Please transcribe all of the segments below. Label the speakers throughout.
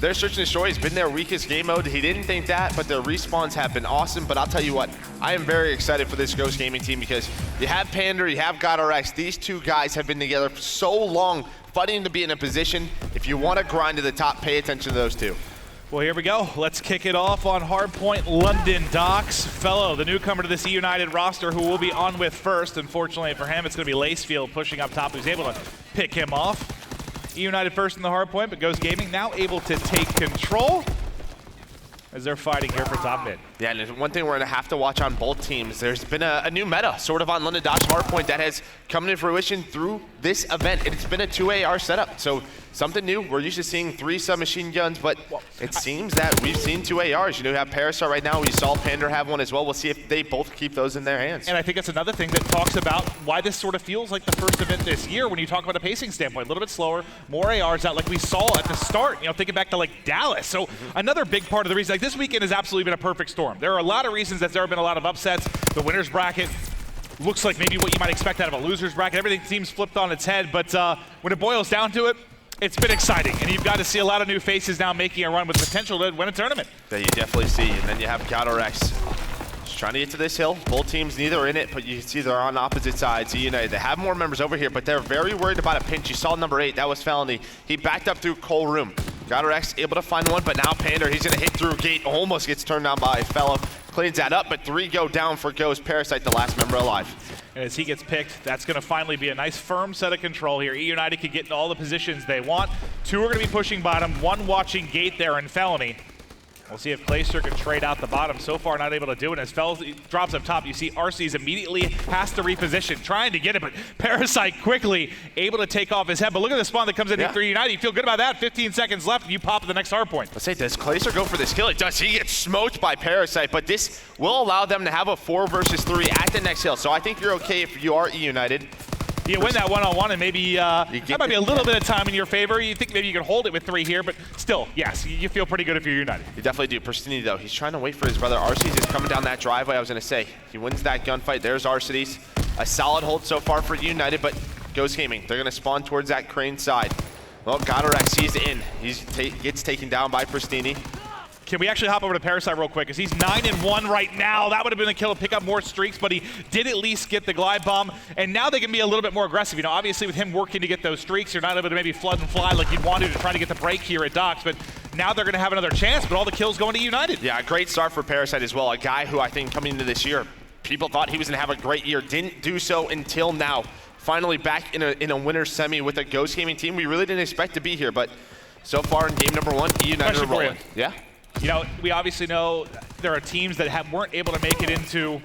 Speaker 1: their Search and Destroy has been their weakest game mode. He didn't think that, but their respawns have been awesome. But I'll tell you what, I am very excited for this Ghost Gaming team because you have Pander, you have GodRx. These two guys have been together for so long, fighting to be in a position. If you want to grind to the top, pay attention to those two.
Speaker 2: Well, here we go. Let's kick it off on Hardpoint London Docks. Fellow, the newcomer to this eUnited roster, who we'll be on with first. Unfortunately for him, it's going to be Lacefield pushing up top, who's able to pick him off. eUnited first in the hardpoint, but Ghost Gaming now able to take control as they're fighting here for top mid.
Speaker 1: Yeah, and one thing we're going to have to watch on both teams, there's been a new meta sort of on London Docks hardpoint that has come to fruition through this event. It's been a 2 AR setup, so something new. We're used to seeing 3 submachine guns, but it seems that we've seen 2 ARs. You know, we have Parasite right now. We saw Pander have one as well. We'll see if they both keep those in their hands.
Speaker 2: And I think that's another thing that talks about why this sort of feels like the first event this year when you talk about a pacing standpoint. A little bit slower, more ARs out like we saw at the start, you know, thinking back to like Dallas. So another big part of the reason, like this weekend has absolutely been a perfect storm. There are a lot of reasons that there have been a lot of upsets. The winner's bracket looks like maybe what you might expect out of a loser's bracket. Everything seems flipped on its head, but when it boils down to it, it's been exciting, and you've got to see a lot of new faces now making a run with potential to win a tournament.
Speaker 1: That you definitely see, and then you have GodRx just trying to get to this hill. Both teams neither in it, but you can see they're on opposite sides. eUnited, they have more members over here, but they're very worried about a pinch. You saw number 8, that was Felony. He backed up through Coal Room. GodRx able to find one, but now Pander, he's gonna hit through gate, almost gets turned down by a fellow. Cleans that up, but 3 go down for Ghost. Parasite, the last member alive.
Speaker 2: And as he gets picked, that's going to finally be a nice firm set of control here. eUnited can get into all the positions they want. 2 are going to be pushing bottom, 1 watching gate there in Felony. We'll see if Clayster can trade out the bottom. So far, not able to do it. As Felony drops up top, you see RC's immediately has to reposition, trying to get it, but Parasite quickly able to take off his head. But look at the spawn that comes in here for eUnited. You feel good about that? 15 seconds left, and you pop at the next hard point.
Speaker 1: Let's say, does Clayster go for this kill? It does. He gets smoked by Parasite, but this will allow them to have a 4 versus 3 at the next hill. So I think you're okay if you are eUnited.
Speaker 2: You win that one-on-one, and maybe that might be a little bit of time in your favor. You think maybe you can hold it with 3 here, but still, yes, you feel pretty good if you're United.
Speaker 1: You definitely do. Pristini, though, he's trying to wait for his brother. Arcees is coming down that driveway. I was going to say, he wins that gunfight. There's Arcees. A solid hold so far for United, but Ghost Gaming, they're going to spawn towards that crane side. Well, GodRx, he's in. He gets taken down by Pristini.
Speaker 2: Can we actually hop over to Parasite real quick? Because he's 9-1 right now. That would have been a kill to pick up more streaks, but he did at least get the glide bomb. And now they can be a little bit more aggressive. You know, obviously with him working to get those streaks, you're not able to maybe flood and fly like you'd wanted to try to get the break here at Docks. But now they're going to have another chance, but all the kills going to United.
Speaker 1: Yeah, a great start for Parasite as well. A guy who I think coming into this year, people thought he was going to have a great year. Didn't do so until now. Finally back in a winner's semi with a Ghost Gaming team. We really didn't expect to be here, but so far in game number 1, eUnited are rolling. Yeah.
Speaker 2: You know, we obviously know there are teams that weren't able to make it into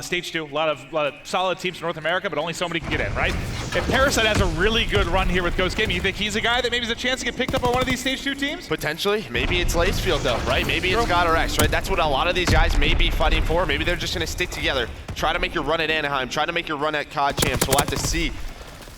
Speaker 2: Stage 2. A lot of solid teams from North America, but only somebody can get in, right? If Parasite has a really good run here with Ghost Gaming, you think he's a guy that maybe has a chance to get picked up on one of these Stage 2 teams?
Speaker 1: Potentially. Maybe it's Lacefield, though, right? Maybe it's GodRx, right? That's what a lot of these guys may be fighting for. Maybe they're just going to stick together. Try to make your run at Anaheim. Try to make your run at COD Champs. We'll have to see.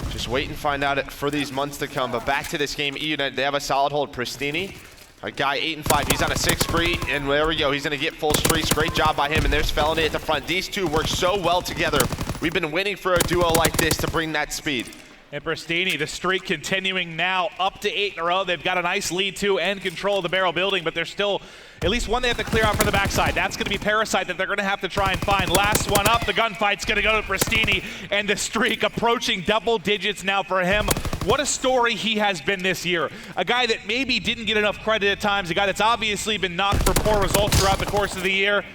Speaker 1: Just wait and find out for these months to come. But back to this game, eUnited, they have a solid hold. Pristini. A guy 8-5, he's on a 6 spree, and there we go, he's gonna get full streaks. Great job by him, and there's Felony at the front. These two work so well together. We've been waiting for a duo like this to bring that speed.
Speaker 2: And Pristini, the streak continuing now up to 8 in a row. They've got a nice lead too and control of the barrel building, but there's still at least one they have to clear out from the backside. That's going to be Parasite that they're going to have to try and find. Last one up, the gunfight's going to go to Pristini, and the streak approaching double digits now for him. What a story he has been this year. A guy that maybe didn't get enough credit at times, a guy that's obviously been knocked for poor results throughout the course of the year.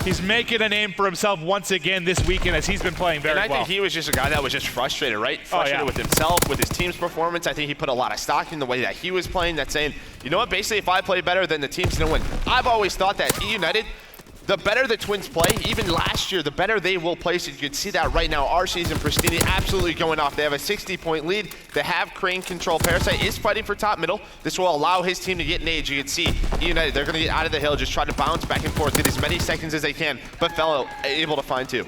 Speaker 2: He's making a name for himself once again this weekend as he's been playing very well.
Speaker 1: And I think he was just a guy that was just frustrated, right? Frustrated with himself, with his team's performance. I think he put a lot of stock in the way that he was playing, that's saying, you know what, basically if I play better, then the team's gonna win. I've always thought that eUnited, the better the Twins play, even last year, the better they will play. So you can see that right now. Arcees and Pristini absolutely going off. They have a 60-point lead. They have crane control. Parasite is fighting for top middle. This will allow his team to get an age. You can see eUnited, they're going to get out of the hill, just try to bounce back and forth, get as many seconds as they can. But Fellow able to find 2.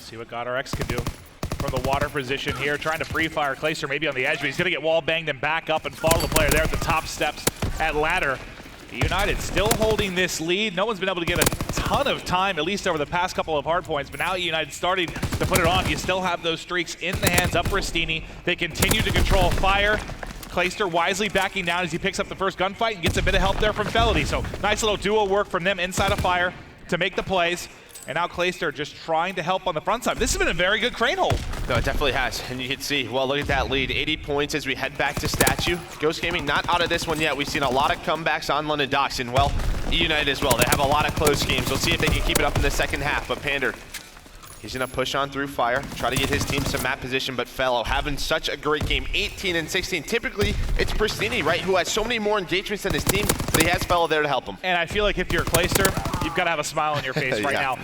Speaker 2: See what GodRx can do from the water position here, trying to free fire Clayster maybe on the edge, but he's going to get wall banged and back up and follow the player there at the top steps at ladder. United still holding this lead. No one's been able to get a ton of time, at least over the past couple of hard points, but now United starting to put it on. You still have those streaks in the hands of Pristini. They continue to control fire. Clayster wisely backing down as he picks up the first gunfight and gets a bit of help there from Felony. So nice little duo work from them inside of Fire to make the plays. And now Clayster just trying to help on the front side. This has been a very good crane hold.
Speaker 1: No, it definitely has. And you can see, well, look at that lead. 80 points as we head back to Statue. Ghost Gaming not out of this one yet. We've seen a lot of comebacks on London Docks. And, well, eUnited as well. They have a lot of close games. We'll see if they can keep it up in the second half. But Pander, he's going to push on through Fire, try to get his team some map position. But Fellow having such a great game, 18 and 16. Typically, it's Pristini, right, who has so many more engagements than his team, but he has Fellow there to help him.
Speaker 2: And I feel like if you're Clayster, you've got to have a smile on your face right now.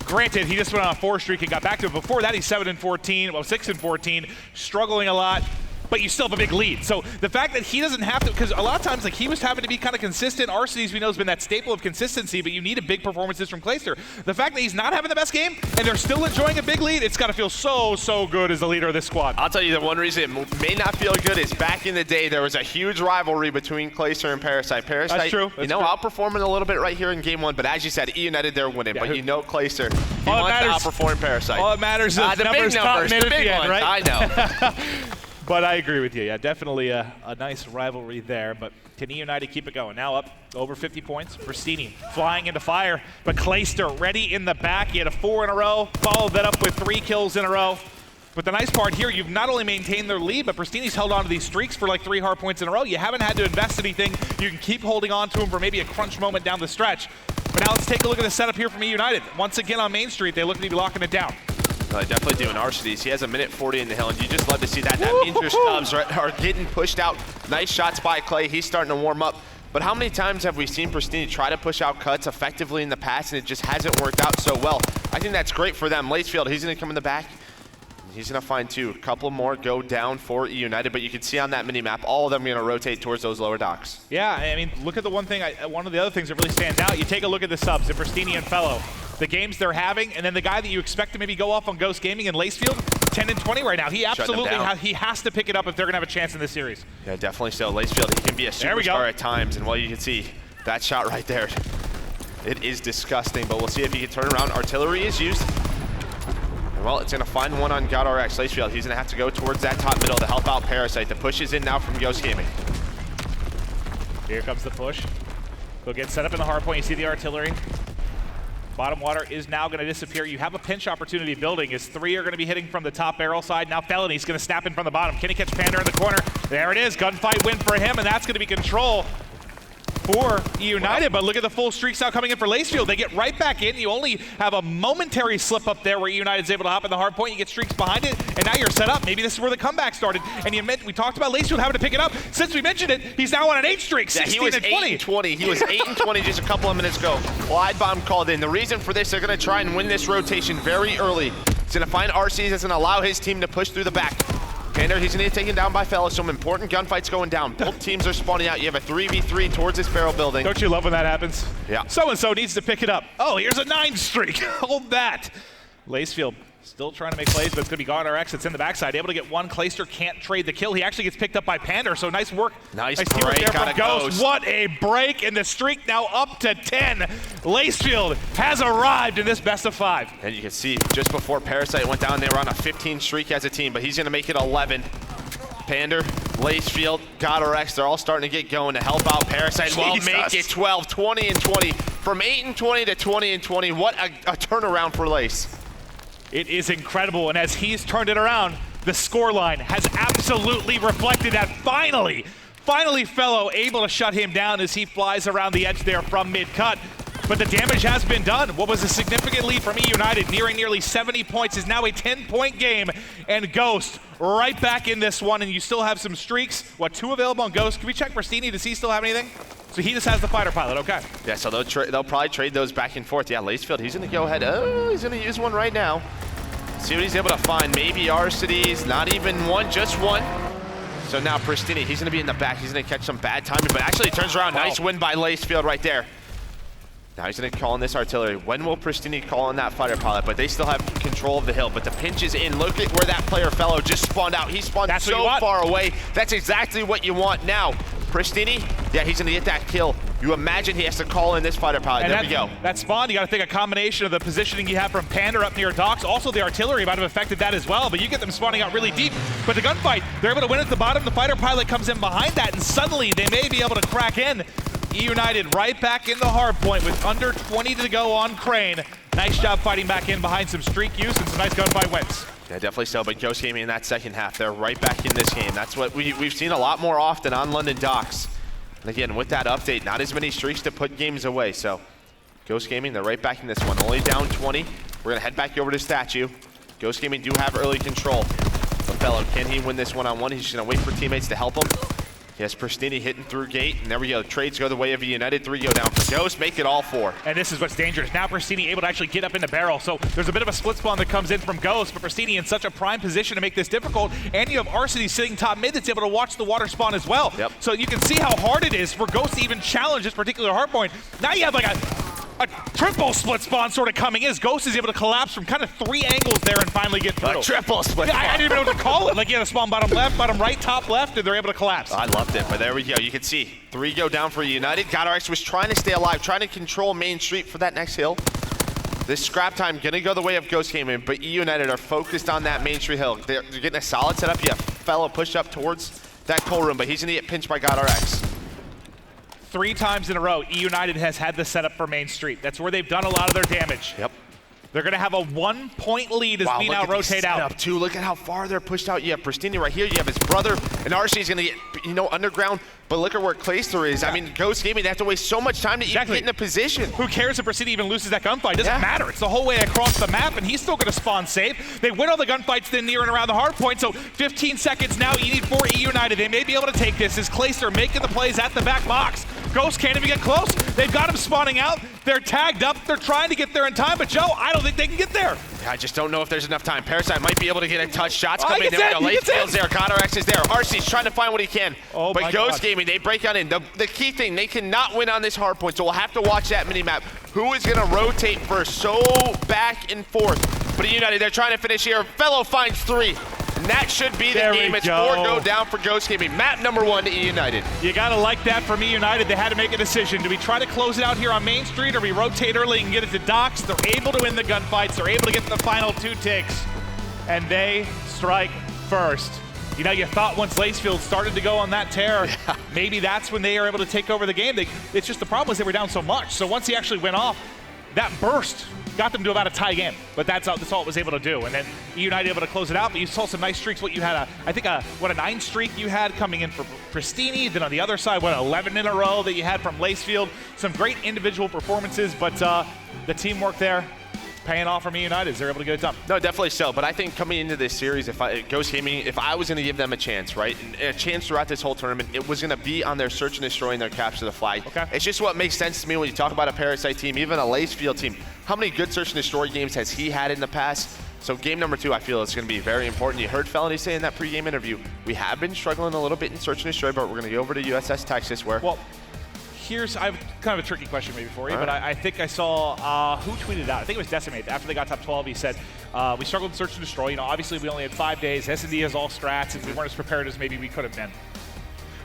Speaker 2: Granted, he just went on a 4 streak and got back to it. Before that, he's 7 and 14, well, 6 and 14, struggling a lot. But you still have a big lead. So the fact that he doesn't have to, because a lot of times, like, he was having to be kind of consistent. Arcades, we know, has been that staple of consistency, but you need a big performances from Clayster. The fact that he's not having the best game and they're still enjoying a big lead, it's got to feel so good as the leader of this squad.
Speaker 1: I'll tell you, the one reason it may not feel good is back in the day, there was a huge rivalry between Clayster and Parasite. Parasite,
Speaker 2: that's true.
Speaker 1: That's true. Outperforming a little bit right here in game 1, but as you said, eUnited, they're winning. Yeah, but you know Clayster, he wants to outperform Parasite.
Speaker 2: All that matters is
Speaker 1: the
Speaker 2: numbers,
Speaker 1: big numbers,
Speaker 2: top,
Speaker 1: the big ones,
Speaker 2: right?
Speaker 1: I know.
Speaker 2: But I agree with you. Yeah, definitely a nice rivalry there. But can eUnited keep it going? Now up over 50 points. Pristini flying into Fire, but Clayster ready in the back. He had a 4 in a row, followed that up with 3 kills in a row. But the nice part here, you've not only maintained their lead, but Pristini's held on to these streaks for like 3 hard points in a row. You haven't had to invest anything. You can keep holding on to them for maybe a crunch moment down the stretch. But now let's take a look at the setup here from eUnited. Once again on Main Street, they look to be locking it down.
Speaker 1: Well, they definitely do in Arcades. He has a minute 40 in the hill, and you just love to see that. That means your subs are getting pushed out. Nice shots by Clay. He's starting to warm up. But how many times have we seen Pristini try to push out cuts effectively in the past, and it just hasn't worked out so well? I think that's great for them. Lacefield, he's going to come in the back. He's going to find 2. A couple more go down for eUnited, but you can see on that mini-map, all of them are going to rotate towards those lower docks.
Speaker 2: Yeah, I mean, look at the one of the other things that really stands out. You take a look at the subs, and Pristini and Fellow, the games they're having, and then the guy that you expect to maybe go off on Ghost Gaming and Lacefield, 10 and 20 right now. He absolutely he has to pick it up if they're going to have a chance in this series.
Speaker 1: Yeah, definitely so. Lacefield, he can be a superstar at times, and well, you can see that shot right there. It is disgusting, but we'll see if he can turn around. Artillery is used. And well, it's going to find one on GodRx. Lacefield, he's going to have to go towards that top middle to help out Parasite. The push is in now from Ghost Gaming.
Speaker 2: Here comes the push. He'll get set up in the hard point. You see the artillery. Bottom water is now going to disappear. You have a pinch opportunity building as 3 are going to be hitting from the top barrel side. Now Felony's going to snap in from the bottom. Can he catch Pander in the corner? There it is. Gunfight win for him, and that's going to be control for eUnited. But look at the full streaks now coming in for Lacefield. They get right back in. You only have a momentary slip up there where eUnited's able to hop in the hard point. You get streaks behind it, and now you're set up. Maybe this is where the comeback started. And we talked about Lacefield having to pick it up. Since we mentioned it, he's now on an 8 streak, 16 and 20.
Speaker 1: He was 8 and 20. He was 8 and 20 just a couple of minutes ago. Clyde Bomb called in. The reason for this, they're going to try and win this rotation very early. He's going to find RCs that's going to allow his team to push through the back. Pander, he's going to get taken down by Fellow. Some important gunfights going down. Both teams are spawning out. You have a 3v3 towards this barrel building.
Speaker 2: Don't you love when that happens?
Speaker 1: Yeah.
Speaker 2: So-and-so needs to pick it up. Oh, here's a 9 streak. Hold that. Lacefield still trying to make plays, but it's going to be GodRx. It's in the backside. Able to get one. Clayster can't trade the kill. He actually gets picked up by Pander, so nice work.
Speaker 1: Nice
Speaker 2: teamwork
Speaker 1: break
Speaker 2: there from Ghost. What a break, and the streak now up to 10. Lacefield has arrived in this best of 5.
Speaker 1: And you can see just before Parasite went down, they were on a 15 streak as a team, but he's going to make it 11. Pander, Lacefield, GodRx, they're all starting to get going to help out Parasite. Well, make it 12, 20 and 20. From 8 and 20 to 20 and 20, what a turnaround for Lace.
Speaker 2: It is incredible, and as he's turned it around, the scoreline has absolutely reflected that. Finally Fellow able to shut him down as he flies around the edge there from mid-cut. But the damage has been done. What was a significant lead from eUnited, nearly 70 points, is now a 10-point game. And Ghost right back in this one, and you still have some streaks. 2 available on Ghost. Can we check Pristini? Does he still have anything? So he just has the fighter pilot, okay.
Speaker 1: Yeah, so they'll probably trade those back and forth. Yeah, Lacefield, he's going to go ahead. Oh, he's going to use one right now. See what he's able to find. Maybe Arcades, not even one, just one. So now Pristini, he's going to be in the back. He's going to catch some bad timing, but actually turns around. Wow. Nice win by Lacefield right there. Now he's going to call in this artillery. When will Pristini call in that fighter pilot? But they still have control of the hill. But the pinch is in. Look at where that player Fellow just spawned out. He spawned so far away. That's exactly what you want now. Pristini, yeah, he's gonna get that kill. You imagine he has to call in this fighter pilot.
Speaker 2: And
Speaker 1: there we go.
Speaker 2: That spawn, you gotta think a combination of the positioning you have from Panda up near docks. Also, the artillery might have affected that as well, but you get them spawning out really deep. But the gunfight, they're able to win at the bottom. The fighter pilot comes in behind that, and suddenly they may be able to crack in. eUnited right back in the hard point with under 20 to go on Crane. Nice job fighting back in behind some streak use and some nice gunfight wins.
Speaker 1: Yeah, definitely so, but Ghost Gaming in that second half, they're right back in this game. That's what we've seen a lot more often on London docks. And again, with that update, not as many streaks to put games away, so Ghost Gaming, they're right back in this one. Only down 20. We're gonna head back over to Statue. Ghost Gaming do have early control. Fellow, can he win this one-on-one? He's just gonna wait for teammates to help him. Yes, Pristini hitting through gate, and there we go. Trades go the way of eUnited. 3 go down for Ghost, make it all 4.
Speaker 2: And this is what's dangerous. Now Pristini able to actually get up in the barrel, so there's a bit of a split spawn that comes in from Ghost, but Pristini in such a prime position to make this difficult, and you have Arseny sitting top mid that's able to watch the water spawn as well.
Speaker 1: Yep.
Speaker 2: So you can see how hard it is for Ghost to even challenge this particular hardpoint. Now you have like a triple split spawn sort of coming in as Ghost is able to collapse from kind of 3 angles there and finally get through.
Speaker 1: A triple split
Speaker 2: Yeah,
Speaker 1: spawn.
Speaker 2: I didn't even know what to call it. Like you have a spawn bottom left, bottom right, top left, and they're able to collapse.
Speaker 1: I loved it, but there we go. You can see 3 go down for eUnited. GodRx was trying to stay alive, trying to control Main Street for that next hill. This scrap time gonna go the way of Ghost Gaming, but eUnited are focused on that Main Street hill. They're getting a solid setup. You have Fellow pushed up towards that coal room, but he's gonna get pinched by GodRx.
Speaker 2: 3 times in a row, eUnited has had the setup for Main Street. That's where they've done a lot of their damage.
Speaker 1: Yep.
Speaker 2: They're going to have a 1-point lead as we now rotate out.
Speaker 1: Too. Look at how far they're pushed out. You have Pristini right here. You have his brother, and Arcee's going to get, underground. But look at where Clayster is. Yeah. I mean, Ghost Gaming, they have to waste so much time to even get in a position.
Speaker 2: Who cares if Pristini even loses that gunfight? It doesn't matter. It's the whole way across the map, and he's still going to spawn safe. They win all the gunfights then near and around the hard point, so 15 seconds now. You need 4 eUnited. They may be able to take this as Clayster making the plays at the back box. Ghost can't even get close. They've got him spawning out. They're tagged up. They're trying to get there in time, but Joe, I don't think they can get there.
Speaker 1: I just don't know if there's enough time. Parasite might be able to get a touch. Shots coming in. There we go. Late skills there. GodRx is there. RC's trying to find what he can.
Speaker 2: Oh,
Speaker 1: but Ghost Gaming, they break on in. The key thing, they cannot win on this hard point, so we'll have to watch that mini-map. Who is going to rotate first? So back and forth. But eUnited, they're trying to finish here. Fellow finds 3. And that should be the game. It's 4 go down for Ghost Gaming. Map number 1 to eUnited.
Speaker 2: You got to like that from eUnited. They had to make a decision. Do we try to close it out here on Main Street, or we rotate early and get it to docks? They're able to win the gunfights. They're able to get the final 2 ticks. And they strike first. You know, you thought once Lacefield started to go on that tear, maybe that's when they are able to take over the game. It's just the problem is they were down so much. So once he actually went off, that burst got them to about a tie game, but that's all it was able to do. And then eUnited able to close it out, but you saw some nice streaks. What you had, I think a 9 streak you had coming in for Pristini. Then on the other side, 11 in a row that you had from Lacefield. Some great individual performances, but the teamwork there paying off from eUnited. They're able to get it done.
Speaker 1: No, definitely so. But I think coming into this series, if I was going to give them a chance, right, and a chance throughout this whole tournament, it was going to be on their search and destroy and their capture the flag.
Speaker 2: Okay.
Speaker 1: It's just what makes sense to me when you talk about a Parasite team, even a Lacefield team. How many good search and destroy games has he had in the past? So game number 2, I feel is going to be very important. You heard Felony say in that pregame interview, we have been struggling a little bit in search and destroy, but we're going to go over to USS Texas where.
Speaker 2: Well, I have kind of a tricky question maybe for you, but I think I saw, who tweeted it out? I think it was Decimate. After they got top 12, he said, we struggled in search and destroy. You know, obviously we only had 5 days. S&D has all strats, and we weren't as prepared as maybe we could have been.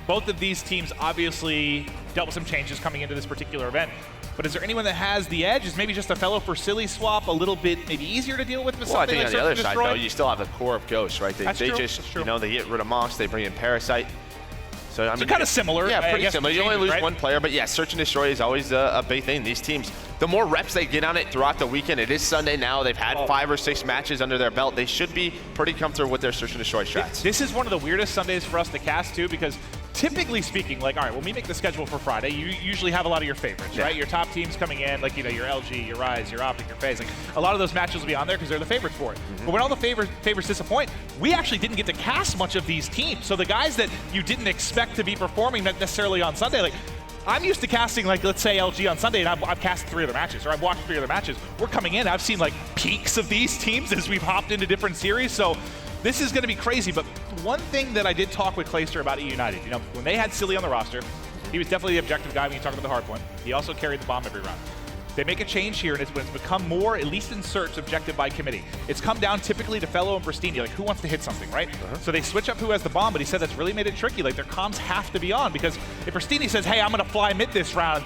Speaker 2: Both of these teams obviously dealt with some changes coming into this particular event. But is there anyone that has the edge? Is maybe just a fellow for silly swap a little bit maybe easier to deal with something
Speaker 1: I think
Speaker 2: like
Speaker 1: on the other side, though, you still have the core of Ghosts, right? They just, they get rid of Mox, they bring in Parasite. So, I mean,
Speaker 2: kind of similar.
Speaker 1: Yeah, pretty similar. You only lose
Speaker 2: right?
Speaker 1: one player, but yeah, search and destroy is always a big thing. These teams, the more reps they get on it throughout the weekend, it is Sunday now. They've had 5 or 6 matches under their belt. They should be pretty comfortable with their search and destroy strats.
Speaker 2: This is one of the weirdest Sundays for us to cast too, because typically speaking, like, all right, when we make the schedule for Friday, you usually have a lot of your favorites, right? Your top teams coming in, like, your LG, your Rise, your Optic, your FaZe. Like, a lot of those matches will be on there because they're the favorites for it. But when all the favorites disappoint, we actually didn't get to cast much of these teams. So the guys that you didn't expect to be performing necessarily on Sunday, like, I'm used to casting, like, let's say LG on Sunday, and I've cast 3 other matches, or I've watched 3 other matches. We're coming in, I've seen, like, peaks of these teams as we've hopped into different series. So this is going to be crazy, but one thing that I did talk with Clayster about eUnited, when they had Silly on the roster, he was definitely the objective guy when you talk about the hard point. He also carried the bomb every round. They make a change here, and it's become more, at least in search, objective by committee. It's come down typically to Fellow and Pristini, like who wants to hit something, right? So they switch up who has the bomb, but he said that's really made it tricky. Like their comms have to be on, because if Pristini says, hey, I'm gonna fly mid this round,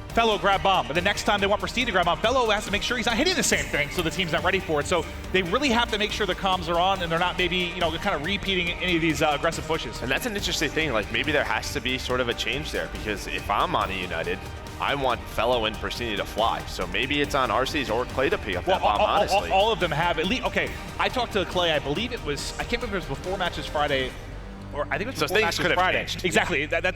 Speaker 2: Fellow grab bomb, but the next time they want Pristini to grab bomb, Fellow has to make sure he's not hitting the same thing, so the team's not ready for it. So they really have to make sure the comms are on, and they're not maybe, kind of repeating any of these aggressive pushes.
Speaker 1: And that's an interesting thing. Like maybe there has to be sort of a change there, because if I'm on eUnited, I want Fellow and Pristini to fly. So maybe it's on RC's or Clay to pick up that bomb, honestly.
Speaker 2: All of them have at least. Okay, I talked to Clay. I believe it was. I can't remember if it was before matches Friday, or I think it was before matches Friday. Exactly. That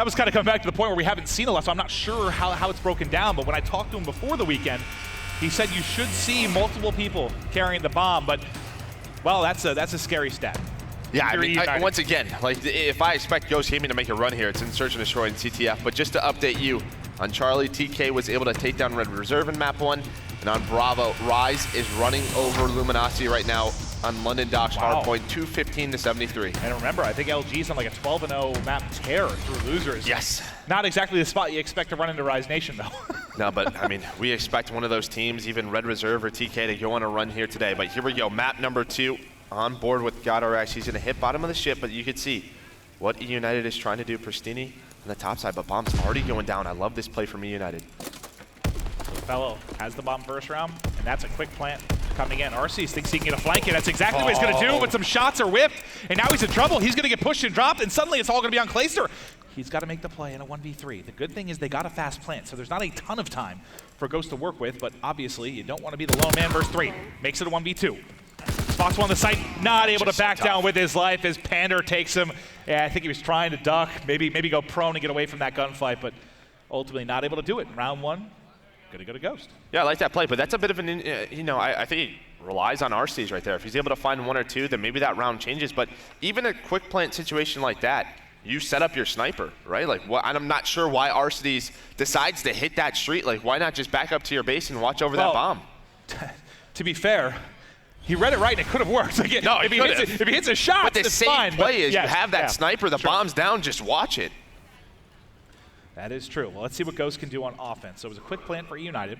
Speaker 2: was kind of coming back to the point where we haven't seen a lot. So I'm not sure how it's broken down. But when I talked to him before the weekend, he said you should see multiple people carrying the bomb. But well, that's a scary stat.
Speaker 1: Yeah, I mean, once again, like if I expect Ghost Gaming to make a run here, it's in Search and Destroy and CTF. But just to update you on Charlie, TK was able to take down Red Reserve in map 1, and on Bravo, Rise is running over Luminosity right now on London Docks hardpoint, 215-73.
Speaker 2: And remember, I think LG's on like a 12-0 map tear through losers.
Speaker 1: Yes.
Speaker 2: Not exactly the spot you expect to run into Rise Nation, though.
Speaker 1: No, but I mean, we expect one of those teams, even Red Reserve or TK, to go on a run here today. But here we go, map number 2. On board with GodRx. He's going to hit bottom of the ship, but you can see what eUnited is trying to do. Pristini on the top side, but bomb's already going down. I love this play from eUnited.
Speaker 2: Fellow has the bomb first round, and that's a quick plant coming in. RC thinks he can get a flank in. That's exactly what he's going to do, but some shots are whipped, and now he's in trouble. He's going to get pushed and dropped, and suddenly it's all going to be on Clayster. He's got to make the play in a 1v3. The good thing is they got a fast plant, so there's not a ton of time for Ghost to work with, but obviously you don't want to be the lone man versus 3. Makes it a 1v2. Fox on the site, not able to back down with his life as Pander takes him. Yeah, I think he was trying to duck, maybe go prone and get away from that gunfight, but ultimately not able to do it. Round 1, gonna go to Ghost.
Speaker 1: Yeah, I like that play, but that's a bit of an, I think he relies on RC's right there. If he's able to find 1 or 2, then maybe that round changes, but even a quick plant situation like that, you set up your sniper, right? Like, I'm not sure why RC's decides to hit that street. Like, why not just back up to your base and watch over that bomb?
Speaker 2: To be fair, he read it right and it could have worked. Like if he hits a shot,
Speaker 1: but the same
Speaker 2: fine.
Speaker 1: play is you have that sniper, the bomb's down, just watch it.
Speaker 2: That is true. Well, let's see what Ghost can do on offense. So it was a quick plant for eUnited.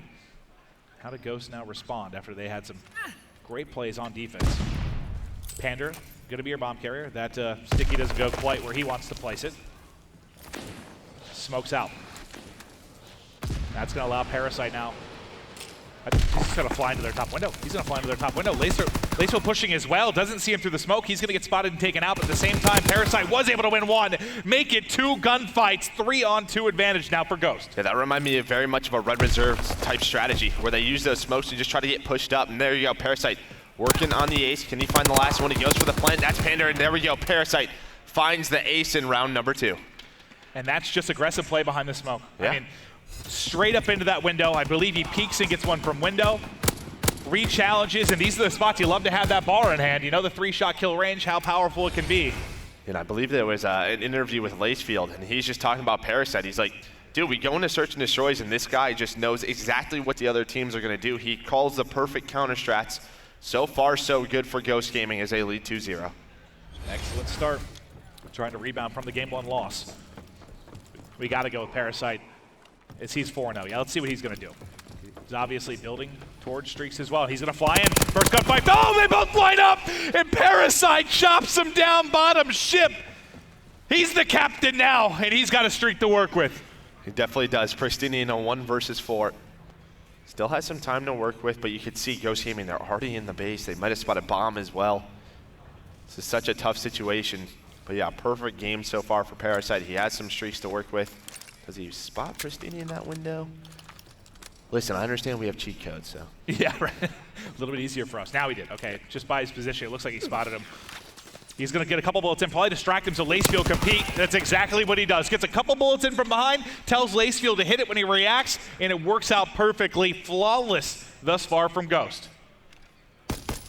Speaker 2: How did Ghost now respond after they had some great plays on defense? Pander, going to be your bomb carrier. That Sticky doesn't go quite where he wants to place it. Smokes out. That's going to allow Parasite now. He's going to fly into their top window. Lacewell pushing as well. Doesn't see him through the smoke. He's going to get spotted and taken out, but at the same time, Parasite was able to win 1. Make it 2 gunfights, 3-on-2 advantage now for Ghost.
Speaker 1: Yeah, that reminded me of very much of a Red Reserve type strategy where they use those smokes to just try to get pushed up. And there you go, Parasite working on the ace. Can he find the last one? He goes for the plant. That's Pander, and there we go. Parasite finds the ace in round number 2.
Speaker 2: And that's just aggressive play behind the smoke.
Speaker 1: Yeah.
Speaker 2: I mean, straight up into that window. I believe he peeks and gets one from window. Re-challenges, and these are the spots you love to have that bar in hand. You know the 3-shot kill range, how powerful it can be.
Speaker 1: And I believe there was an interview with Lacefield, and he's just talking about Parasite. He's like, dude, we go into Search and Destroys, and this guy just knows exactly what the other teams are going to do. He calls the perfect counter strats. So far, so good for Ghost Gaming as they lead 2-0.
Speaker 2: Excellent start. Trying to rebound from the Game 1 loss. We got to go with Parasite. As he's 4-0. Yeah, let's see what he's going to do. He's obviously building towards streaks as well. He's going to fly in. First gunfight. Oh, they both line up! And Parasite chops him down bottom ship. He's the captain now, and he's got a streak to work with.
Speaker 1: He definitely does. Pristini in a 1 versus 4. Still has some time to work with, but you can see Ghost Gaming, they're already in the base. They might have spotted bomb as well. This is such a tough situation. But yeah, perfect game so far for Parasite. He has some streaks to work with. Does he spot Pristini in that window? Listen, I understand we have cheat codes, so.
Speaker 2: Yeah, right. A little bit easier for us. Now he did. Okay, just by his position, it looks like he spotted him. He's going to get a couple bullets in, probably distract him so Lacefield compete. That's exactly what he does. Gets a couple bullets in from behind, tells Lacefield to hit it when he reacts, and it works out perfectly. Flawless thus far from Ghost.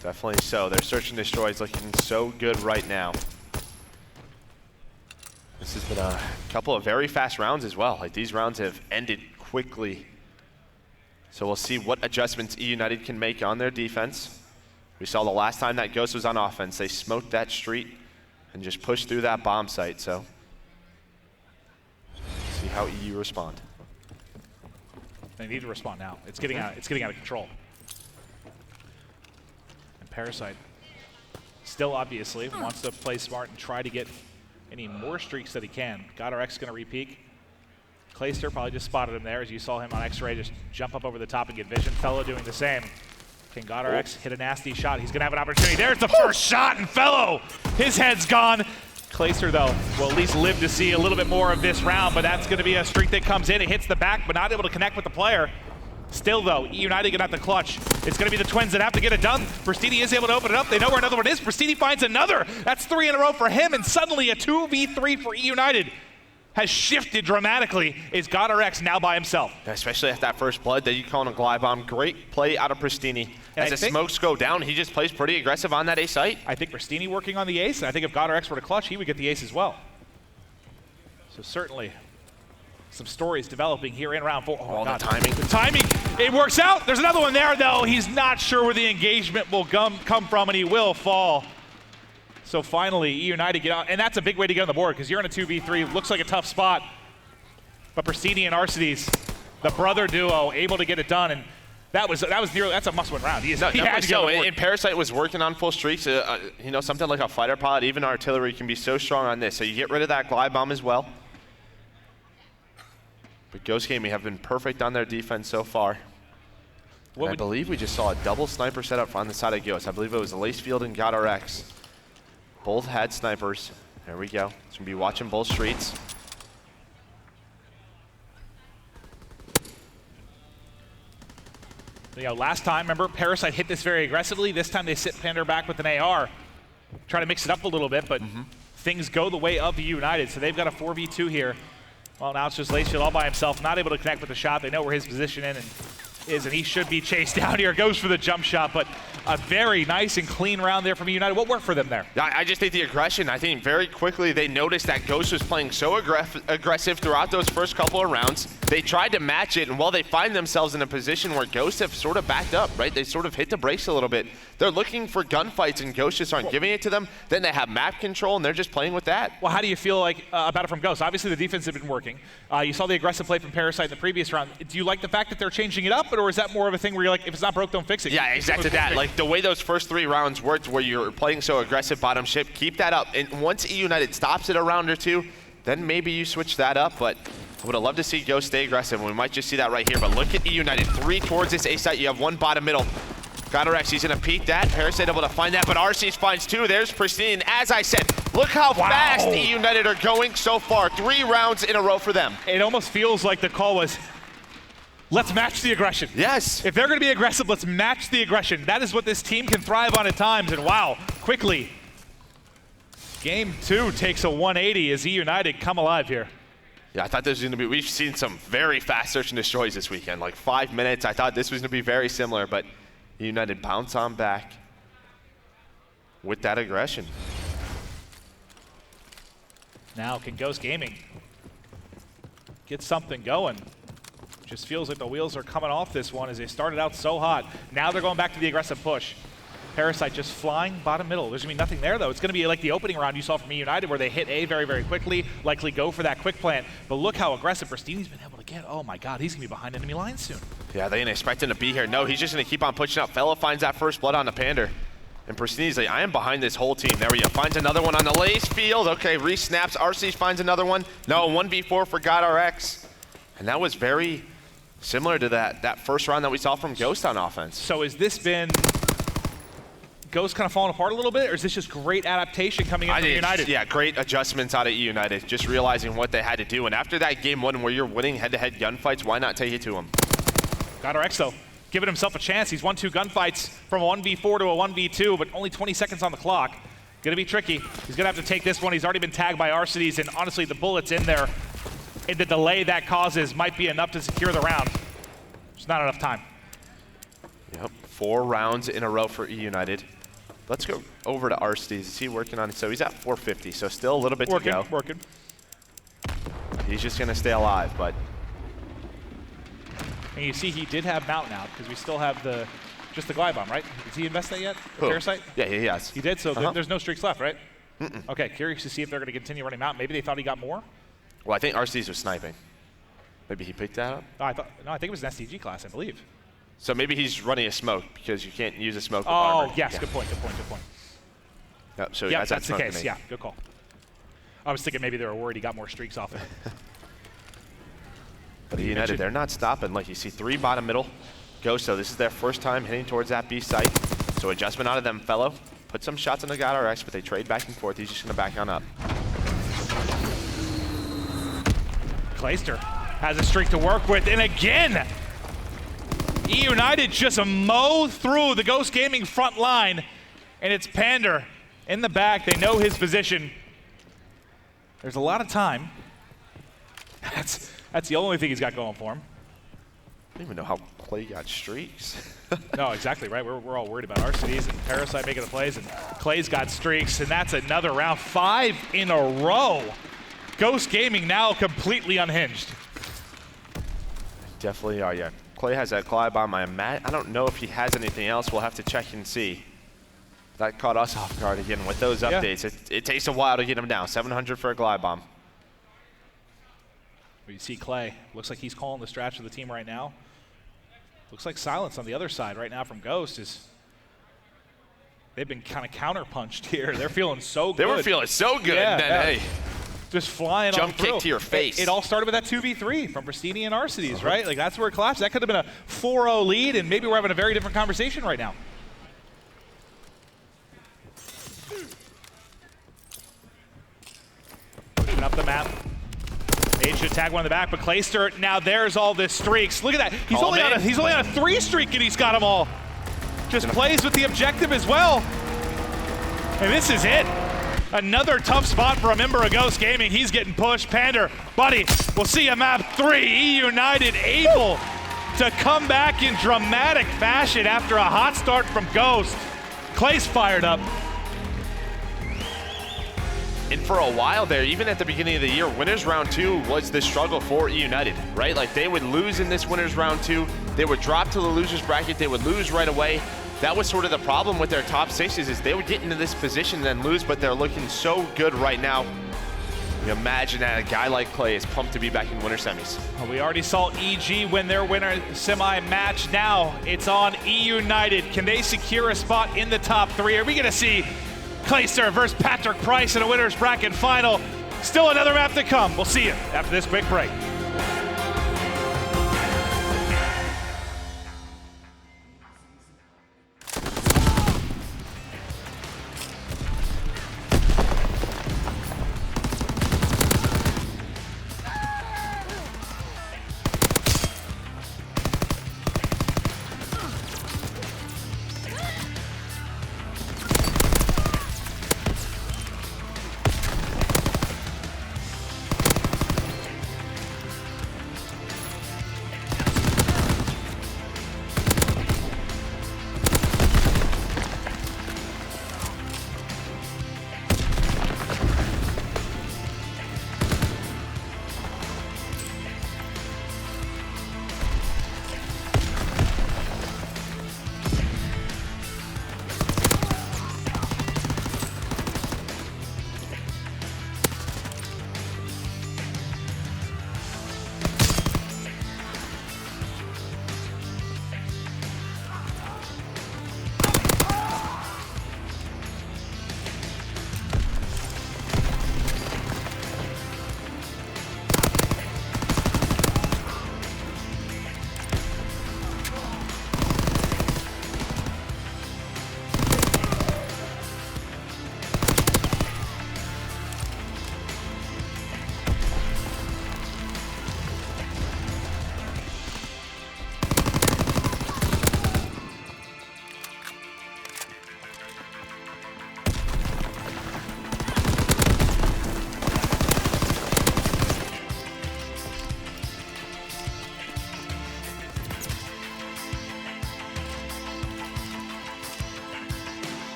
Speaker 1: Definitely so. Their Search and Destroy is looking so good right now. This has been a couple of very fast rounds as well. Like, these rounds have ended quickly. So we'll see what adjustments eUnited can make on their defense. We saw the last time that Ghost was on offense, they smoked that street and just pushed through that bomb site. So see how EU respond.
Speaker 2: They need to respond now. It's getting out of control. And Parasite still obviously wants to play smart and try to get any more streaks that he can. GodRx going to re-peek. Clayster probably just spotted him there as you saw him on X-Ray just jump up over the top and get vision. Fellow doing the same. Can GodRx hit a nasty shot? He's going to have an opportunity. There's the first shot, and Fellow, his head's gone. Clayster, though, will at least live to see a little bit more of this round, but that's going to be a streak that comes in. It hits the back, but not able to connect with the player. Still, though, eUnited going to have the clutch. It's going to be the Twins that have to get it done. Pristini is able to open it up. They know where another one is. Pristini finds another. That's 3 in a row for him, and suddenly a 2v3 for eUnited has shifted dramatically. Is GodRx now by himself?
Speaker 1: Especially after that first blood that you call a glide bomb. Great play out of Pristini. As the smokes go down, he just plays pretty aggressive on that A site.
Speaker 2: I think Pristini working on the ace, and I think if GodRx were to clutch, he would get the ace as well. So certainly some stories developing here in round 4.
Speaker 1: Oh, the timing.
Speaker 2: The timing, it works out. There's another one there, though. He's not sure where the engagement will come from, and he will fall. So finally, eUnited get out, and that's a big way to get on the board because you're in a 2v3. Looks like a tough spot. But Pristini and Arcides, the brother duo, able to get it done, and that's a must-win round.
Speaker 1: And Parasite was working on full streaks. You know, something like a fighter pilot, even artillery can be so strong on this. So you get rid of that glide bomb as well. But Ghost Gaming have been perfect on their defense so far. I believe we just saw a double sniper setup on the side of Ghost. I believe it was Lacefield and GodRx. Both had snipers. There we go. So we'll be watching both streets.
Speaker 2: You know, last time, remember, Parasite hit this very aggressively. This time they sit Pander back with an AR. Try to mix it up a little bit, but things go the way of eUnited. So they've got a 4v2 here. Well, now it's just Lacefield all by himself, not able to connect with the shot. They know where his position is, and he should be chased down here. Goes for the jump shot, but a very nice and clean round there from eUnited. What worked for them there?
Speaker 1: I just think the aggression. I think very quickly they noticed that Ghost was playing so aggressive throughout those first couple of rounds. They tried to match it, and while they find themselves in a position where Ghost have sort of backed up, right? They sort of hit the brakes a little bit. They're looking for gunfights, and Ghost just aren't giving it to them. Then they have map control, and they're just playing with that.
Speaker 2: Well, how do you feel like about it from Ghost? Obviously, the defense has been working. You saw the aggressive play from Parasite in the previous round. Do you like the fact that they're changing it up, or is that more of a thing where you're like, if it's not broke, don't fix it?
Speaker 1: Yeah, exactly that. Like the way those first 3 rounds worked, where you're playing so aggressive bottom ship, keep that up. And once eUnited stops it a round or 2, then maybe you switch that up. But I would have loved to see Ghost stay aggressive, and we might just see that right here. But look at eUnited, 3 towards this A site. You have 1 bottom middle. GodRx, he's gonna peek that. Parasite able to find that, but Arceus finds 2. There's Pristini, and as I said, look how fast eUnited are going so far. 3 rounds in a row for them.
Speaker 2: It almost feels like the call was, let's match the aggression.
Speaker 1: Yes.
Speaker 2: If they're gonna be aggressive, let's match the aggression. That is what this team can thrive on at times, and wow, quickly. Game 2 takes a 180 as eUnited come alive here.
Speaker 1: Yeah, I thought this was gonna be, we've seen some very fast search and destroys this weekend, like 5 minutes. I thought this was gonna be very similar, but eUnited bounce on back with that aggression.
Speaker 2: Now can Ghost Gaming get something going? Just feels like the wheels are coming off this one as they started out so hot. Now they're going back to the aggressive push. Parasite just flying bottom middle. There's gonna be nothing there though. It's gonna be like the opening round you saw from eUnited where they hit A very, very quickly, likely go for that quick plant. But look how aggressive Pristini's been able to get. Oh my God, he's gonna be behind enemy lines soon.
Speaker 1: Yeah, they didn't expect him to be here. No, he's just gonna keep on pushing up. Fellow finds that first blood on the Pander. And Pristini's like, I am behind this whole team. There we go. Finds another one on the Lacefield. Okay, re-snaps. Arceus finds another one. No, 1v4 for GodRx. And that was very similar to that first round that we saw from Ghost on offense.
Speaker 2: So has this been Ghost kind of falling apart a little bit, or is this just great adaptation coming in from eUnited?
Speaker 1: Yeah, great adjustments out of eUnited, just realizing what they had to do. And after that game 1 where you're winning head-to-head gunfights, why not take it to them?
Speaker 2: GodRx though, giving himself a chance. He's won 2 gunfights from a 1v4 to a 1v2, but only 20 seconds on the clock. Gonna be tricky. He's gonna have to take this one. He's already been tagged by Arcides, and honestly, the bullets in there, and the delay that causes might be enough to secure the round. There's not enough time.
Speaker 1: Yep, 4 rounds in a row for eUnited. Let's go over to Arcides. Is he working on it? So he's at 450, so still a little bit to go.
Speaker 2: Working.
Speaker 1: He's just gonna stay alive, but.
Speaker 2: And you see he did have Mountain out, because we still have just the glide bomb, right? Did he invest that yet? Parasite?
Speaker 1: Yeah, he has.
Speaker 2: He did, so there's no streaks left, right? Okay, curious to see if they're gonna continue running Mountain. Maybe they thought he got more?
Speaker 1: Well, I think Arcides was sniping. Maybe he picked that up?
Speaker 2: No, I think it was an SDG class, I believe.
Speaker 1: So maybe he's running a smoke because you can't use a smoke with
Speaker 2: Oh,
Speaker 1: armor.
Speaker 2: yes,
Speaker 1: Yeah.
Speaker 2: good point.
Speaker 1: Yep, so
Speaker 2: Yep, that's the
Speaker 1: smoke
Speaker 2: case.
Speaker 1: grenade.
Speaker 2: Yeah, good call. I was thinking maybe they were worried he got more streaks off of it.
Speaker 1: But eUnited, they're not stopping. Like you see 3 bottom middle. Ghost, so this is their first time hitting towards that B site. So adjustment out of them, fellow. Put some shots on the God RX, but they trade back and forth. He's just going to back on up.
Speaker 2: Clayster has a streak to work with, and again, eUnited just mow through the Ghost Gaming front line, and it's Pander in the back. They know his position. There's a lot of time. That's the only thing he's got going for him.
Speaker 1: I don't even know how Clay got streaks.
Speaker 2: No, exactly right. We're all worried about our cities and Parasite making the plays, and Clay's got streaks, and that's another round. 5 in a row. Ghost Gaming now completely unhinged.
Speaker 1: Definitely are, yeah. Clay has that glide bomb. I don't know if he has anything else. We'll have to check and see. That caught us off guard again with those updates. Yeah. It takes a while to get him down. 700 for a glide bomb.
Speaker 2: You see Clay. Looks like he's calling the stretch of the team right now. Looks like silence on the other side right now from Ghost. They've been kind of counterpunched here. They're feeling so good.
Speaker 1: They were feeling so good.
Speaker 2: Yeah,
Speaker 1: and then, hey.
Speaker 2: Just flying
Speaker 1: jump
Speaker 2: on through.
Speaker 1: kick to your face.
Speaker 2: It all started with that 2v3 from Pristini and Arcides, right? Like that's where it collapsed. That could have been a 4-0 lead, and maybe we're having a very different conversation right now. Pushing up the map. Mage should tag one in the back, but Clayster, now there's all this streaks. Look at that. He's only on a 3 streak, and he's got them all. Just plays with the objective as well. And this is it. Another tough spot for a member of Ghost Gaming. He's getting pushed. Pander, buddy, we'll see you map 3. eUnited able to come back in dramatic fashion after a hot start from Ghost. Clay's fired up.
Speaker 1: And for a while there, even at the beginning of the year, winners round 2 was the struggle for eUnited, right? Like they would lose in this winners round 2. They would drop to the losers bracket. They would lose right away. That was sort of the problem with their top 6s is they would get into this position and then lose, but they're looking so good right now. You imagine that a guy like Clay is pumped to be back in winter semis.
Speaker 2: Well, we already saw EG win their winner semi match. Now it's on eUnited. Can they secure a spot in the top 3? Are we going to see Clayster versus Patrick Price in a winner's bracket final? Still another map to come. We'll see you after this quick break.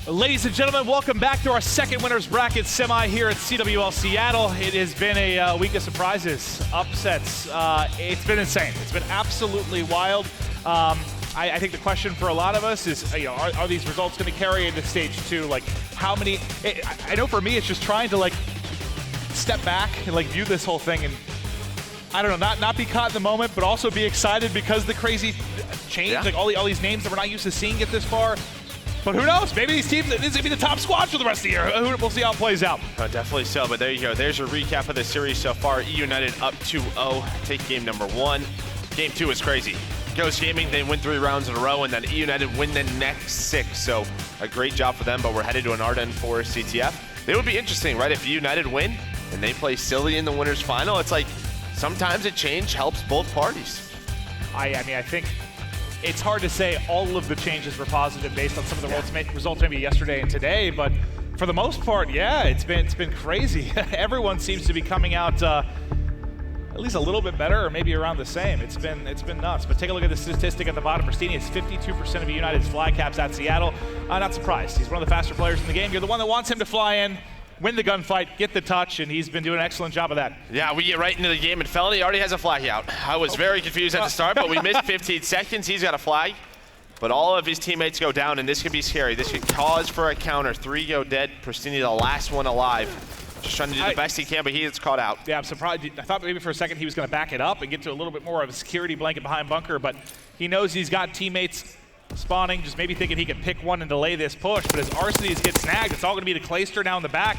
Speaker 2: Ladies and gentlemen, welcome back to our second winner's bracket semi here at CWL Seattle. It has been a week of surprises, upsets. It's been insane. It's been absolutely wild. I think the question for a lot of us is, are these results going to carry into stage 2? Like, how many? I know for me, it's just trying to step back and view this whole thing and, I don't know, not be caught in the moment, but also be excited because the crazy change, all these names that we're not used to seeing get this far. But who knows? Maybe these teams, this is going to be the top squad for the rest of the year. We'll see how it plays out.
Speaker 1: Oh, definitely so, but there you go. There's a recap of the series so far. eUnited up 2-0, take game number 1. Game 2 is crazy. Ghost Gaming, they win 3 rounds in a row, and then eUnited win the next 6. So a great job for them, but we're headed to an Arden for CTF. It would be interesting, right? If eUnited win and they play Silly in the winner's final, it's like sometimes a change helps both parties.
Speaker 2: I mean, I think it's hard to say all of the changes were positive based on some of the results maybe yesterday and today, but for the most part, yeah, it's been crazy. Everyone seems to be coming out at least a little bit better, or maybe around the same. It's been nuts. But take a look at the statistic at the bottom. Pristini has 52% of eUnited's fly caps at Seattle. Not surprised. He's one of the faster players in the game. You're the one that wants him to fly in, win the gunfight, get the touch, and he's been doing an excellent job of that. Yeah, we get right into the game, and Felony already has a flag out. I was very confused at the start, but we missed 15 seconds. He's got a flag, but all of his teammates go down, and this could be scary. This could cause for a counter. 3 go dead. Pristini, the last one alive. Just trying to do the best he can, but he gets caught out. Yeah, I'm surprised. I thought maybe for a second he was going to back it up and get to a little bit more of a security blanket behind bunker, but he knows he's got teammates spawning, just maybe thinking he could pick one and delay this push, but as Arcedies get snagged, it's all going to be to Clayster now in the back.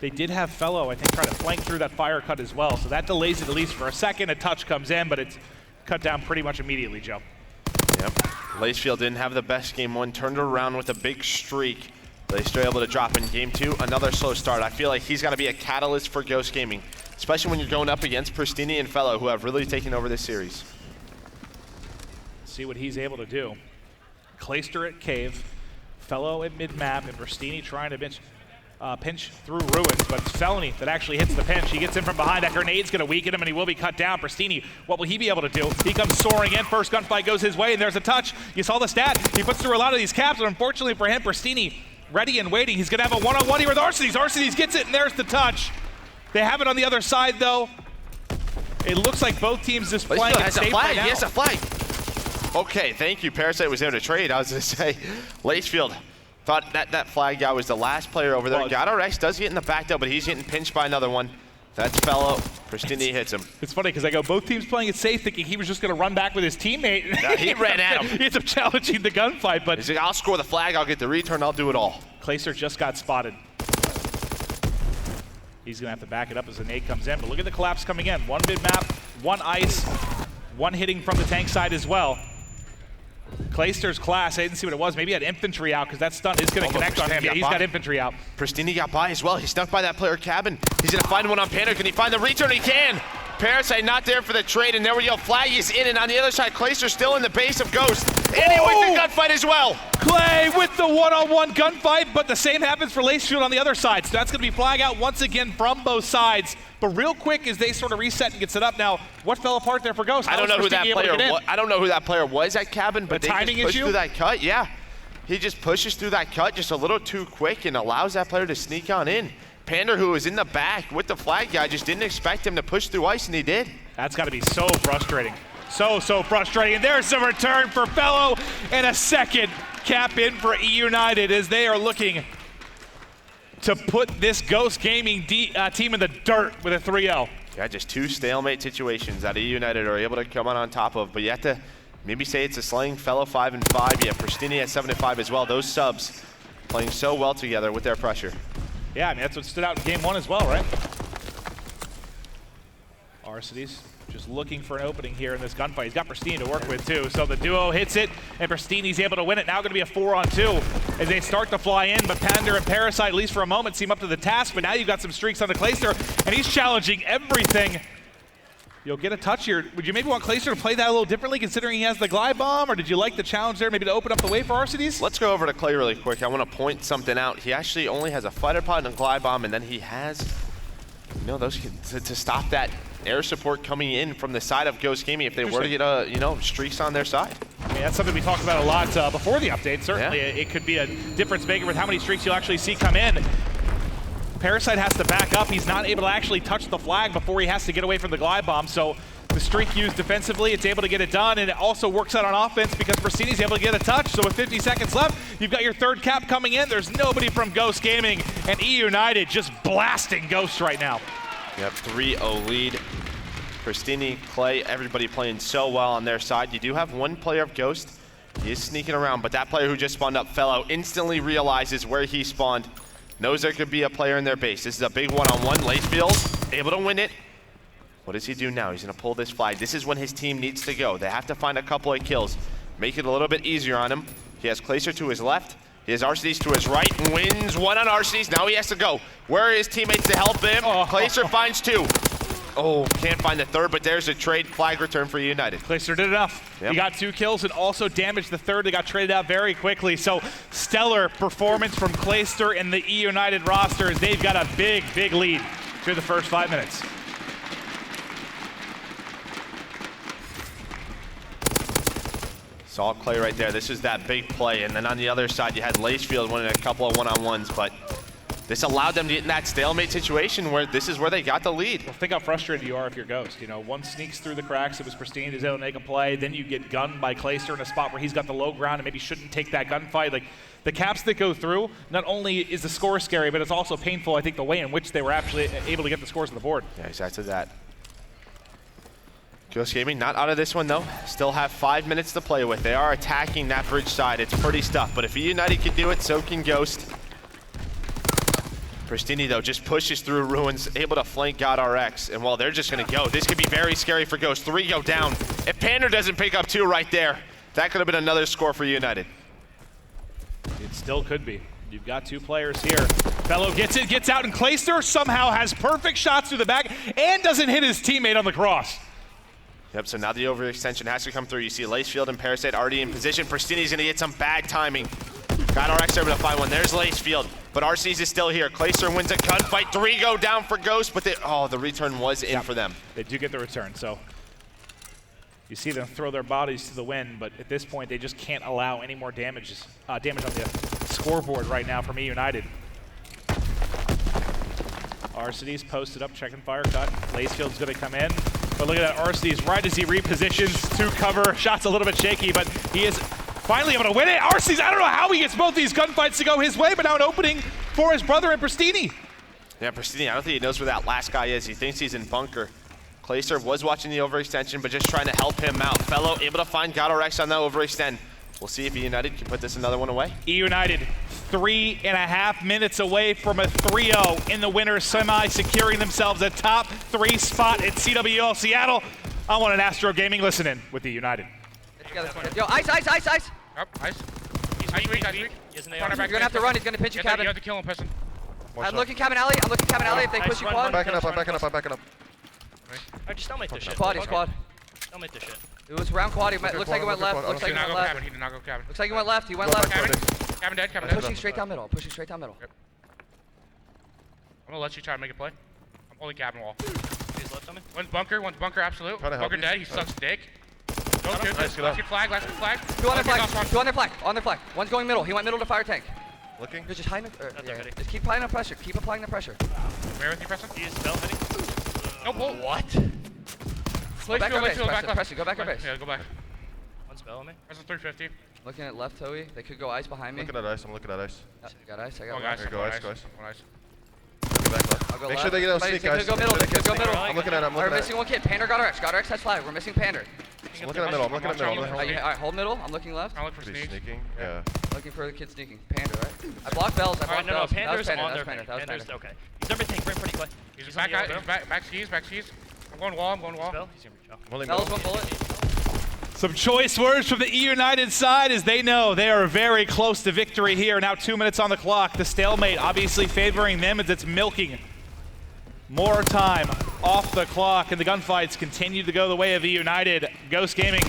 Speaker 2: They did have Fellow, I think, try to flank through that fire cut as well, so that delays it at least for a second. A touch comes in, but it's cut down pretty much immediately, Joe. Yep. Lacefield didn't have the best game 1, turned it around with a big streak. They're still able to drop in game 2. Another slow start. I feel like he's got to be a catalyst for Ghost Gaming, especially when you're going up against Pristini and Fellow, who have really taken over this series. See what he's able to do. Clayster at Cave, Fellow at mid-map, and Pristini trying to pinch through Ruins, but it's Felony that actually hits the pinch. He gets in from behind. That grenade's going to weaken him, and he will be cut down. Pristini, what will he be able to do? He comes soaring in. First gunfight goes his way, and there's a touch. You saw the stat. He puts through a lot of these caps, but unfortunately for him, Pristini ready and waiting. He's going to have a one-on-one here with Arcedies. Arcedies gets it, and there's the touch. They have it on the other side, though. It looks like both teams just playing it safe right now. He has a flag. Okay, thank you. Parasite was there to trade. I was going to say, Lacefield thought that flag guy was the last player over there. Well, Gato Rex does get in the back, though, but he's getting pinched by another one. That's Fellow. Pristini hits him. It's funny because I go, both teams playing it safe, thinking he was just going to run back with his teammate. Yeah, he ran at him. He ends up challenging the gunfight, but he's like, I'll score the flag, I'll get the return, I'll do it all. Clayster just got spotted. He's going to have to back it up as the nade comes in, but look at the collapse coming in. 1 mid-map, 1 ice, 1 hitting from the tank side as well. Clayster's class, I didn't see what it was. Maybe he had infantry out because that stun is going to connect on him. Yeah, he's got infantry out. Pristini got by as well. He snuck by that player cabin. He's going to find one on Panda. Can he find the return? He can. Parasite not there for the trade, and there we go. Flag is in, and on the other side, Clayster still in the base of Ghost. And he wins the gunfight as well. Clay with the one-on-one gunfight, but the same happens for Lacefield on the other side. So that's going to be flag out once again from both sides. But real quick, as they sort of reset and get set up now, what fell apart there for Ghost? I don't know who that player was. I don't know who that player was at cabin, but they just pushed through that cut. Yeah, he just pushes through that cut just a little too quick and allows that player to sneak on in. Pander, who was in the back with the flag guy, just didn't expect him to push through ice, and he did. That's got to be so frustrating. So frustrating. And there's a return for Fellow and a second cap in for eUnited as they are looking to put this Ghost Gaming team in the dirt with a 3-0. Yeah, just 2 stalemate situations that eUnited are able to come on top of, but you have to maybe say it's a slaying Fellow 5-5. Yeah, Pristini at 7-5 as well. Those subs playing so well together with their pressure. Yeah, I mean, that's what stood out in game 1 as well, right? Arcedies just looking for an opening here in this gunfight. He's got Pristini to work with, too. So the duo hits it, and Pristini's able to win it. Now going to be a 4-on-2 as they start to fly in, but Pander and Parasite, at least for a moment, seem up to the task, but now you've got some streaks on the Clayster, and he's challenging everything. You'll get a touch here. Would you maybe want Clayster to play that a little differently, considering he has the glide bomb, or did you like the challenge there, maybe to open up the way for Arcedies? Let's go over to Clay really quick. I want to point something out. He actually only has a fighter pod and a glide bomb, and then he has, those to stop that
Speaker 1: air support coming in from the side of Ghost Gaming if they were to get streaks on their side.
Speaker 2: I mean, that's something we talked about a lot before the update. Certainly, it could be a difference maker with how many streaks you'll actually see come in. Parasite has to back up. He's not able to actually touch the flag before he has to get away from the glide bomb. So the streak used defensively, it's able to get it done, and it also works out on offense because Pristini's able to get a touch. So with 50 seconds left, you've got your third cap coming in. There's nobody from Ghost Gaming, and eUnited just blasting Ghost right now.
Speaker 1: Yep, 3-0 lead. Pristini, Clay, everybody playing so well on their side. You do have one player of Ghost. He is sneaking around, but that player who just spawned up, Fellow, instantly realizes where he spawned. Knows there could be a player in their base. This is a big one-on-one. Lacefield able to win it. What does he do now? He's going to pull this flag. This is when his team needs to go. They have to find a couple of kills. Make it a little bit easier on him. He has Clacer to his left. He has Arcides to his right. Wins one on Arcides. Now he has to go. Where are his teammates to help him? Clacer finds two. Oh, can't find the third, but there's a trade flag return for eUnited.
Speaker 2: Clacer did enough.
Speaker 1: Yep.
Speaker 2: He got 2 kills and also damaged the third. They got traded out very quickly. So stellar performance from Clacer and the eUnited roster as they've got a big, big lead through the first 5 minutes.
Speaker 1: Saw Clay right there. This is that big play. And then on the other side, you had Lacefield winning a couple of one-on-ones, but this allowed them to get in that stalemate situation where this is where they got the lead.
Speaker 2: Well, think how frustrated you are if you're Ghost. You know, one sneaks through the cracks, it was Pristine, he's able to make a play, then you get gunned by Clacer in a spot where he's got the low ground and maybe shouldn't take that gunfight. Like, the caps that go through, not only is the score scary, but it's also painful, I think, the way in which they were actually able to get the scores on the board.
Speaker 1: Yeah, exactly that. Ghost Gaming not out of this one, though. Still have 5 minutes to play with. They are attacking that bridge side. It's pretty stuff, but if eUnited can do it, so can Ghost. Pristini, though, just pushes through Ruins, able to flank GodRx, and well, they're just going to go. This could be very scary for Ghost. 3 go down. If Pander doesn't pick up 2 right there, that could have been another score for eUnited.
Speaker 2: It still could be. You've got 2 players here. Fellow gets it, gets out, and Clacer somehow has perfect shots through the back and doesn't hit his teammate on the cross.
Speaker 1: Yep, so now the overextension has to come through. You see Lacefield and Parasite already in position. Pristini's going to get some bad timing. GodRx able to find one. There's Lacefield, but Arcides is still here. Clacer wins a gunfight. 3 go down for Ghost, but the return was in for them.
Speaker 2: They do get the return, so you see them throw their bodies to the wind, but at this point, they just can't allow any more damage on the scoreboard right now from eUnited. Arcides posted up, checking fire cut. Lacefield's going to come in, but look at that Arcides right as he repositions to cover. Shot's a little bit shaky, but he is finally able to win it. Arcides, I don't know how he gets both these gunfights to go his way, but now an opening for his brother and Pristini.
Speaker 1: Yeah, Pristini, I don't think he knows where that last guy is. He thinks he's in bunker. Clacer was watching the overextension, but just trying to help him out. Fellow able to find GodRx on that overextend. We'll see if eUnited can put this another one away.
Speaker 2: eUnited 3.5 minutes away from a 3-0 in the winner's semi, securing themselves a top 3 spot at CWL Seattle. I want an Astro Gaming listen in with eUnited.
Speaker 3: Yo, ice!
Speaker 4: Yep, ice. He's weak.
Speaker 3: You're gonna have to run, he's gonna pinch your cabin.
Speaker 4: You have to kill him, Piston.
Speaker 3: I'm looking cabin alley, if they push you quad.
Speaker 5: I'm backing up.
Speaker 6: Alright, just stalemate this shit.
Speaker 3: Quad, he's quad.
Speaker 6: Stalemate this shit.
Speaker 3: It was round quad, looks like he went left,
Speaker 4: He did not go cabin. He did not go cabin.
Speaker 3: Looks like he went left, he went left.
Speaker 4: Cabin dead.
Speaker 3: Pushing straight down middle,
Speaker 4: Yep. I'm gonna let you try to make a play. I'm holding cabin wall.
Speaker 6: He's left on me.
Speaker 4: One's bunker, absolute. Bunker dead, he sucks dick. Go good.
Speaker 5: Nice,
Speaker 4: Last your flag.
Speaker 3: Two on their flag. One's going middle, he went middle to fire tank.
Speaker 5: Looking.
Speaker 3: Just high enough,
Speaker 6: okay.
Speaker 3: just keep applying the pressure,
Speaker 4: Where with you, Preston?
Speaker 6: He is spell hitting.
Speaker 4: No pull.
Speaker 3: What? Go back our base, go back our base.
Speaker 4: Yeah, go back.
Speaker 6: One spell on me.
Speaker 4: Preston 350.
Speaker 3: Looking at left, Toey. They could go ice behind me.
Speaker 5: I'm looking at ice.
Speaker 3: Got ice, I
Speaker 4: Go,
Speaker 3: got
Speaker 4: guys.
Speaker 3: left.
Speaker 5: Go,
Speaker 4: Go,
Speaker 5: ice.
Speaker 4: Ice.
Speaker 3: I'll go
Speaker 5: Make
Speaker 3: left.
Speaker 5: sure they get out
Speaker 3: Somebody-
Speaker 5: sneak, guys.
Speaker 3: Go middle,
Speaker 5: Make sure
Speaker 3: go
Speaker 5: they
Speaker 3: middle.
Speaker 5: I'm looking at him.
Speaker 3: We're missing one kid. Pander GodRx has flag. We're missing Pander.
Speaker 5: I'm looking at middle.
Speaker 3: Alright, hold middle. I'm looking left.
Speaker 4: I'll look for
Speaker 5: Be
Speaker 4: sneaks.
Speaker 5: sneaking. Yeah.
Speaker 3: Looking for the kid sneaking. Pander, right? I blocked bells.
Speaker 6: Alright, no,
Speaker 3: That was
Speaker 6: Pander's
Speaker 3: Pander.
Speaker 6: on
Speaker 3: That
Speaker 6: their
Speaker 3: was Pander. That was
Speaker 6: Pander's
Speaker 3: Pander.
Speaker 6: okay. He's everything, bring pretty quick.
Speaker 4: He's back skis. I'm going wall.
Speaker 6: Spell, he's gonna reach out.
Speaker 5: I'm only
Speaker 3: Bells
Speaker 5: middle.
Speaker 3: one bullet.
Speaker 2: Some choice words from the eUnited side as they know they are very close to victory here. Now 2 minutes on the clock. The stalemate obviously favoring them as it's milking more time off the clock, and the gunfights continue to go the way of eUnited. Ghost Gaming,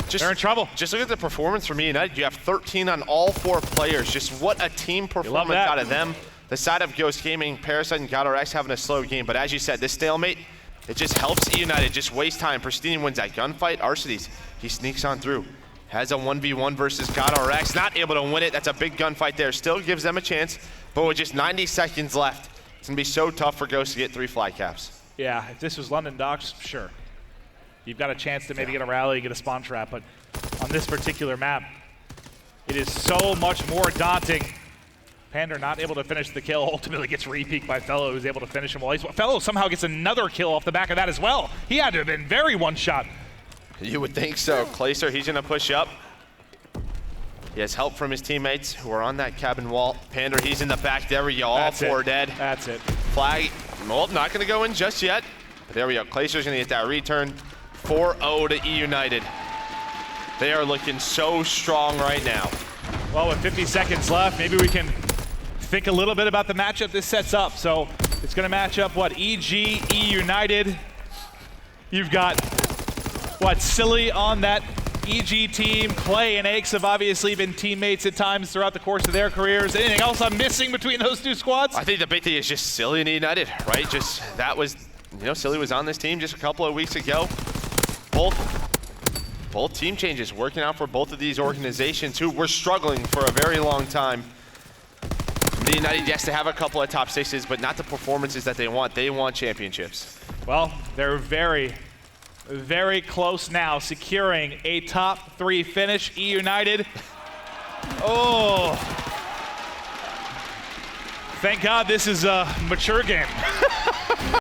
Speaker 2: they're in trouble.
Speaker 1: Just look at the performance from eUnited. You have 13 on all 4 players. Just what a team performance out of them. The side of Ghost Gaming, Parasite and GodRx having a slow game, but as you said, this stalemate, It just helps eUnited just waste time. Pristine wins that gunfight. Arcitys, he sneaks on through. Has a 1v1 versus GodRx. Not able to win it. That's a big gunfight there. Still gives them a chance, but with just 90 seconds left, it's gonna be so tough for Ghost to get 3 flag caps.
Speaker 2: Yeah, if this was London Docks, sure. You've got a chance to maybe get a rally, get a spawn trap, but on this particular map, it is so much more daunting. Pander not able to finish the kill, ultimately gets re-peeked by Fellow, who's able to finish him. Well, Fellow somehow gets another kill off the back of that as well. He had to have been very one-shot.
Speaker 1: You would think so. Clacer, he's gonna push up. He has help from his teammates who are on that cabin wall. Pander, he's in the back. There we go, all
Speaker 2: That's
Speaker 1: four
Speaker 2: it.
Speaker 1: dead.
Speaker 2: That's it.
Speaker 1: Flag, well, not gonna go in just yet. But there we go, Clacer's gonna get that return. 4-0 to eUnited. They are looking so strong right now.
Speaker 2: Well, with 50 seconds left, maybe we can think a little bit about the matchup this sets up. So it's gonna match up what, EG, eUnited. You've got what, Silly on that EG team. Clay and Aches have obviously been teammates at times throughout the course of their careers. Anything else I'm missing between those two squads?
Speaker 1: I think the big thing is just Silly and eUnited, right? Just, that was, you know, Silly was on this team just a couple of weeks ago. Both team changes working out for both of these organizations who were struggling for a very long time. eUnited, yes, to have a couple of top 6s, but not the performances that they want. They want championships.
Speaker 2: Well, they're very, very close now, securing a top 3 finish. eUnited. Oh. Thank God this is a mature game.